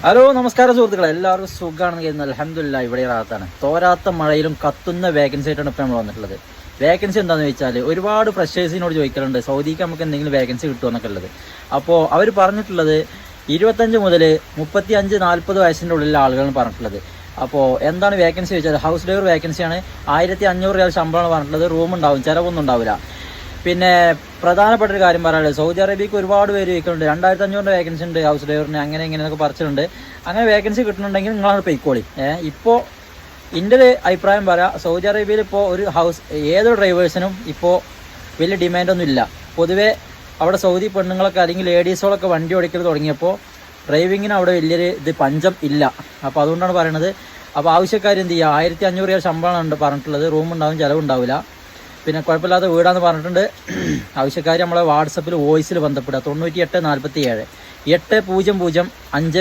Hello നമസ്കാരം സുഹൃത്തുക്കളെ, എല്ലാവർക്കും സുഖമാണെന്ന് കരുതുന്നത്. അൽഹംദുലില്ലാഹ് ഇവിടെ റാഹത്താണ്. തോരാത്ത മഴയിലും കത്തുന്ന വേക്കൻസി ആയിട്ടാണ് ഇപ്പോൾ നമ്മൾ വന്നിട്ടുള്ളത്. വേക്കൻസി എന്താണെന്ന് വെച്ചാൽ ഒരുപാട് ഫ്രഷേഴ്സിനോട് ചോദിക്കലുണ്ട് സൗദിക്ക് നമുക്ക് എന്തെങ്കിലും വേക്കൻസി കിട്ടുമോ എന്നൊക്കെ ഉള്ളത്. അപ്പോൾ അവർ പറഞ്ഞിട്ടുള്ളത് 25 മുതൽ 35-40 വയസ്സിൻ്റെ ഉള്ളിലുള്ള ആളുകളാണ് പറഞ്ഞിട്ടുള്ളത്. അപ്പോൾ എന്താണ് വേക്കൻസി ചോദിച്ചാൽ ഹൗസ് ഡ്രൈവർ വേക്കൻസിയാണ്. 1500 റിയാൽ ശമ്പളമാണ് പറഞ്ഞിട്ടുള്ളത്. റൂം ഉണ്ടാവും, ചിലവൊന്നും ഉണ്ടാവില്ല. പിന്നെ പ്രധാനപ്പെട്ട ഒരു കാര്യം പറയാനുള്ളത്, സൗദി അറേബ്യക്ക് ഒരുപാട് പേര് ചോദിക്കുന്നുണ്ട് 2500 വേക്കൻസി ഉണ്ട് ഹൗസ് ഡ്രൈവറിന്, അങ്ങനെ ഇങ്ങനെയൊക്കെ പറിച്ചിട്ടുണ്ട്. അങ്ങനെ വേക്കൻസി കിട്ടുന്നുണ്ടെങ്കിൽ നിങ്ങളാണ് പൊയ്ക്കോളി. ഇപ്പോൾ എൻ്റെ ഒരു അഭിപ്രായം പറയാം, സൗദി അറേബ്യയിൽ ഇപ്പോൾ ഒരു ഏതൊരു ഡ്രൈവേഴ്സിനും ഇപ്പോൾ വലിയ ഡിമാൻഡൊന്നും ഇല്ല. പൊതുവേ അവിടെ സൗദി പെണ്ണുങ്ങളൊക്കെ അല്ലെങ്കിൽ ലേഡീസുകളൊക്കെ വണ്ടി ഓടിക്കൽ തുടങ്ങിയപ്പോൾ ഡ്രൈവിങ്ങിന് അവിടെ വലിയൊരു പഞ്ചം ഇല്ല. അപ്പോൾ അതുകൊണ്ടാണ് പറയണത്. അപ്പോൾ ആവശ്യക്കാർ എന്ത് ചെയ്യുക, 1500 രൂപ ശമ്പളമാണ് പറഞ്ഞിട്ടുള്ളത്. റൂം ഉണ്ടാവും, ചിലവുണ്ടാവില്ല. പിന്നെ കുഴപ്പമില്ലാത്ത വീടാന്ന് പറഞ്ഞിട്ടുണ്ട്. ആവശ്യക്കാർ നമ്മളെ വാട്സപ്പിൽ വോയിസിൽ ബന്ധപ്പെടുക 9847 800 5